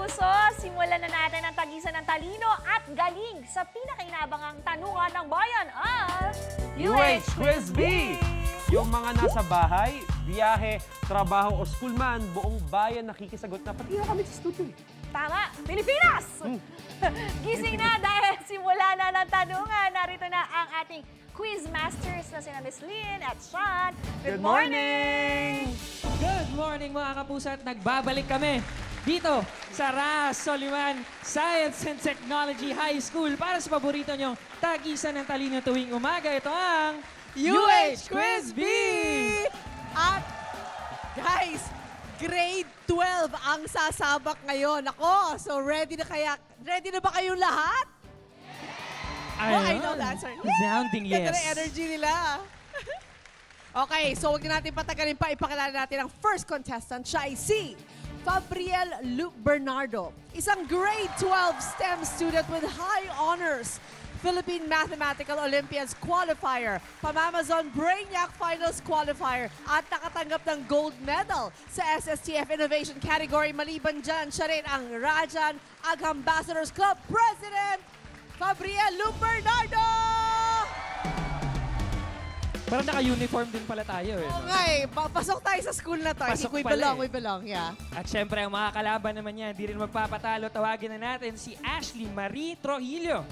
kapuso, simulan na natin ang tagisan ng talino at galing sa pinakainabangang tanungan ng bayan at UH Quiz B! Yung mga nasa bahay, biyahe, trabaho o school man, buong bayan nakikisagot na pati na kami sa studio. Tama, Pilipinas! Gising na dahil simula na ng tanungan. Narito na ang ating quiz masters na sina Miss Lynn at Sean. Good morning! Good morning mga kapuso at nagbabalik kami dito sa Ras Soliman Science and Technology High School para sa paborito nyong tagisan ng talino tuwing umaga. Ito ang UH Quiz B! At guys, grade 12 ang sasabak ngayon. Ako, so ready na ba kayong lahat? Oh, I know the answer. Sounding Ganda yes. na energy nila. Okay, so huwag na natin patagalin pa. Ipakilala natin ang first contestant. Siya ay si Fabriel Luke Bernardo. Isang grade 12 STEM student with high honors. Philippine Mathematical Olympiads qualifier, Pamamazon Brainiac Finals qualifier, at nakatanggap ng gold medal sa SSTF Innovation category. Maliban dyan, siya rin ang Rajan Ag Ambassadors Club President, Fabriel Luke Bernardo! Parang naka-uniform din pala tayo. Oo nga eh, pasok tayo sa school na to. I think we belong, yeah. At syempre, ang mga kalaban naman niya, di rin magpapatalo. Tawagin na natin si Ashley Marie Trujillo.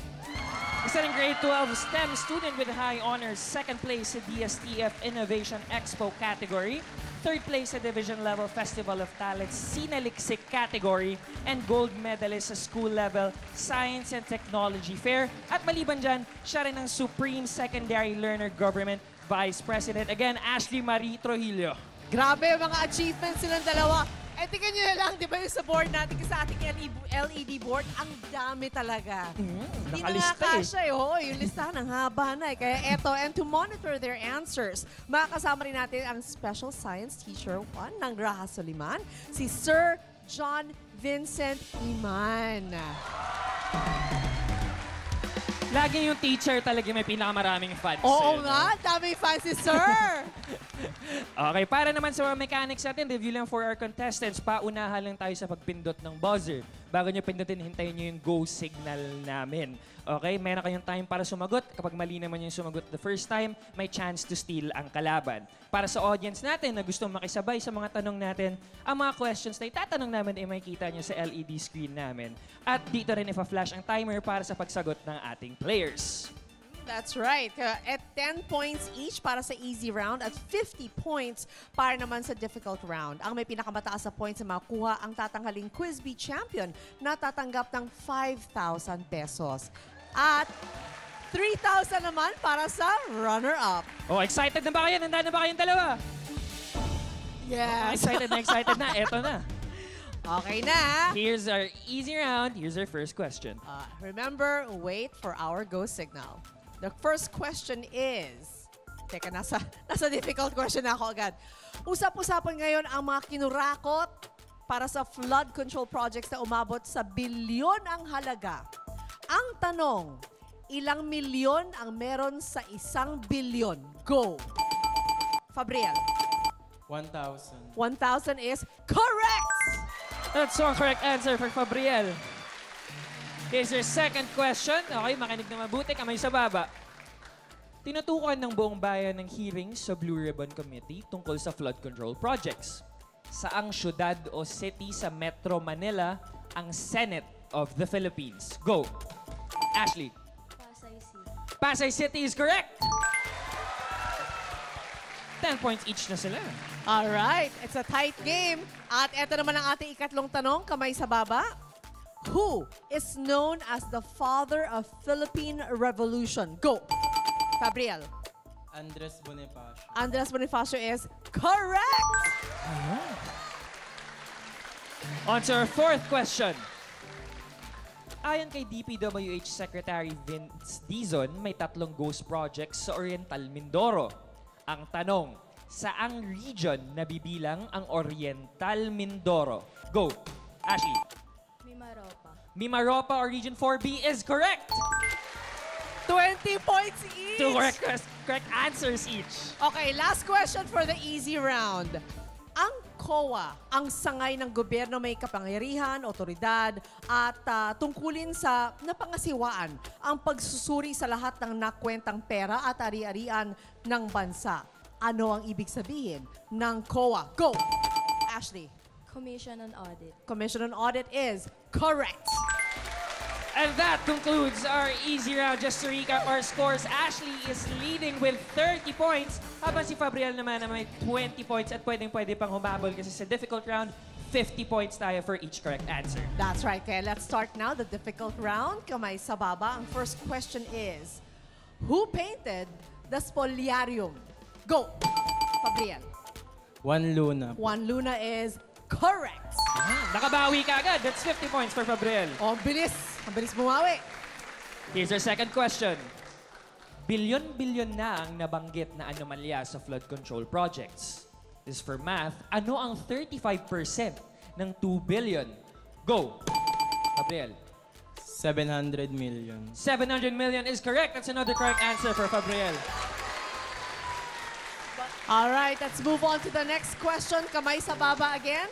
Isa ring grade 12 STEM student with high honors, second place sa DSTF Innovation Expo category, third place sa Division Level Festival of Talents Sinaliksik category, and gold medalist sa school level Science and Technology Fair. At maliban dyan, siya rin ang Supreme Secondary Learner Government Vice President. Again, Ashley Marie Trujillo. Grabe, mga achievements silang dalawa. Eh, tingnan nyo na lang, di ba yung sa board natin, sa ating LED board, ang dami talaga. Hindi na nga kasya eh. Oo, yung listahan ang haba na eh. Kaya eto, and to monitor their answers, makakasama rin natin ang Special Science Teacher 1 ng Raha Soliman, si Sir John Vincent Iman. Lagi yung teacher talaga may pinakamaraming fans. Oo nga, daming fans si Sir! Okay, para naman sa mga mechanics natin, review lang for our contestants. Paunahan lang tayo sa pagpindot ng buzzer. Bago nyo pindutin, hintayin nyo yung go signal namin. Okay, meron kayong time para sumagot. Kapag mali naman yung sumagot the first time, may chance to steal ang kalaban. Para sa audience natin na gustong makisabay sa mga tanong natin, ang mga questions na itatanong namin ay makikita nyo sa LED screen namin. At dito rin ipa-flash ang timer para sa pagsagot ng ating players. That's right. At 10 points each para sa easy round at 50 points para naman sa difficult round. Ang may pinakamataas sa points na makuha ang tatanghaling Quiz Bee champion na tatanggap ng 5,000 pesos. At 3,000 naman para sa runner-up. Oh, excited na ba kayo? Nandaan na ba kayong dalawa? Yes. Excited na. Eto na. Okay na. Here's our easy round. Here's our first question. Remember, wait for our go signal. The first question is... Teka, nasa difficult question na ako agad. Usap-usapan ngayon ang mga kinurakot para sa flood control projects na umabot sa bilyon ang halaga. Ang tanong, ilang milyon ang meron sa 1 bilyon? Go! Fabriel. 1,000. 1,000 is correct! That's the correct answer for Fabriel. Here's your second question. Okay, makinig na mabuti. Kamay sa baba. Tinutukan ng buong bayan ng hearing sa Blue Ribbon Committee tungkol sa flood control projects. Saang syudad o city sa Metro Manila ang Senate of the Philippines? Go! Ashley. Pasay City. Pasay City is correct! 10 points each na sila. Alright, it's a tight game. At eto naman ang ating ikatlong tanong, kamay sa baba. Who is known as the father of Philippine Revolution? Go! Fabriel. Andres Bonifacio. Andres Bonifacio is correct! On to our fourth question. Ayon kay DPWH Secretary Vince Dizon, may 3 ghost projects sa Oriental Mindoro. Ang tanong, saang region nabibilang ang Oriental Mindoro? Go! Ashley. Mimaropa. Mimaropa or Region 4B is correct! 20 points each! 2 correct answers each. Okay, last question for the easy round. Ang COA ang sangay ng gobyerno may kapangyarihan, otoridad at tungkulin sa napangasiwaan ang pagsusuri sa lahat ng nakwentang pera at ari-arian ng bansa. Ano ang ibig sabihin ng COA? Go! Ashley. Commission on Audit. Commission on Audit is correct. And that concludes our easy round. Just to recap our scores, Ashley is leading with 30 points, habang si Fabriel naman na may 20 points at pwedeng-pwede pang humabol kasi sa difficult round, 50 points tayo for each correct answer. That's right. Kaya let's start now the difficult round. Kamay sa baba. Ang first question is, who painted the Spoliarium? Go! Fabriel. Juan Luna. Juan Luna is correct. Nakabawi ka agad. That's 50 points for Fabriel. Oh, ang bilis. Ang bilis bumawi. Here's our second question. Bilyon-bilyon na ang nabanggit na anomalya sa flood control projects. This is for math. Ano ang 35% ng 2 billion? Go! Fabriel. 700 million. 700 million is correct. That's another correct answer for Fabriel. All right, let's move on to the next question. Kamay sa baba again.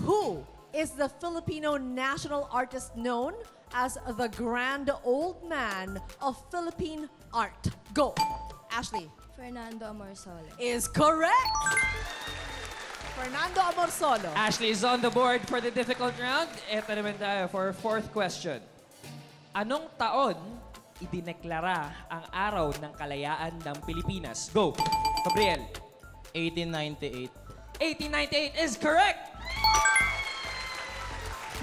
Who is the Filipino national artist known as the Grand Old Man of Philippine art? Go! Ashley. Fernando Amorsolo. Is correct. Fernando Amorsolo. Ashley is on the board for the difficult round. Ito naman tayo for our fourth question. Anong taon idineklara ang Araw ng Kalayaan ng Pilipinas? Go! Gabriel. 1898. 1898 is correct!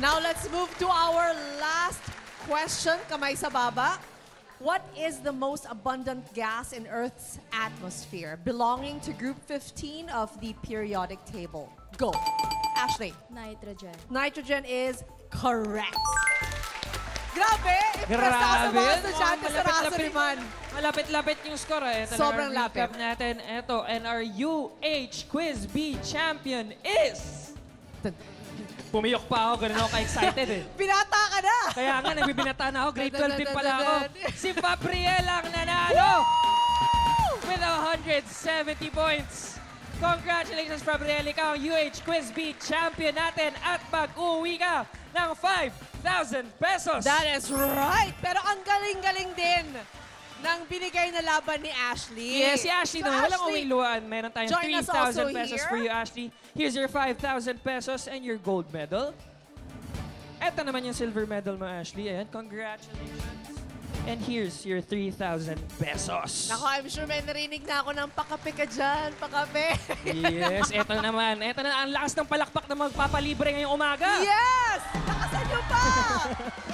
Now let's move to our last question. Kamay sa baba. What is the most abundant gas in Earth's atmosphere belonging to Group 15 of the periodic table? Go. Ashley. Nitrogen. Nitrogen is correct. Grabe! Impressed ako sa mga estudyante sa Rasuriman. Malapit-lapit yung score. Ito Sobrang na ang recap lapit. natin. Ito, and our UH Quiz B champion is... Pumiyok pa ako, ganun ako ka-excited eh. Binata ka na! Kaya nga, nagbibinata na ako. Grade 12 din pala ako. Si Fabriel ang nanalo with 170 points. Congratulations, Fabriel. Ikaw ang UH Quiz B champion natin at mag-uwi ka ng 5,000 pesos. That is right! Pero ang galing-galing din ng binigay na laban ni Ashley. Yes, si Ashley naman. Walang Ashley, umiluan. Meron tayong join us also 3,000 pesos here. for you, Ashley. Here's your 5,000 pesos and your gold medal. Eto naman yung silver medal mo, Ashley. Ayan, congratulations. And here's your 3,000 pesos. Nako, I'm sure may narinig na ako ng pakape ka dyan, pakape. Yes, eto naman. Eto na ang lakas ng palakpak na magpapalibre ngayong umaga. Yes! Nakasan nyo pa!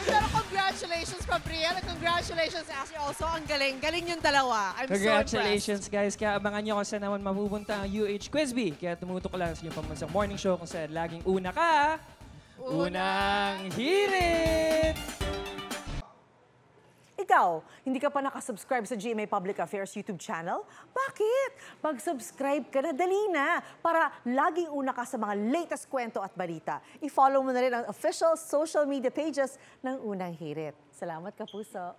Pero congratulations, Fabriel. Congratulations, Ashley. Also, ang galing. Galing yung dalawa. I'm so impressed. Congratulations, guys. Kaya abangan nyo kung saan naman mapupunta ang UH Quiz B. Kaya tumutok lang sa inyong pambansang morning show kung saan laging una ka. Unang hirit! Ikaw, hindi ka pa nakasubscribe sa GMA Public Affairs YouTube channel? Bakit? Mag-subscribe ka na, dali na, para laging una ka sa mga latest kwento at balita. I-follow mo na rin ang official social media pages ng Unang Hirit. Salamat, Kapuso!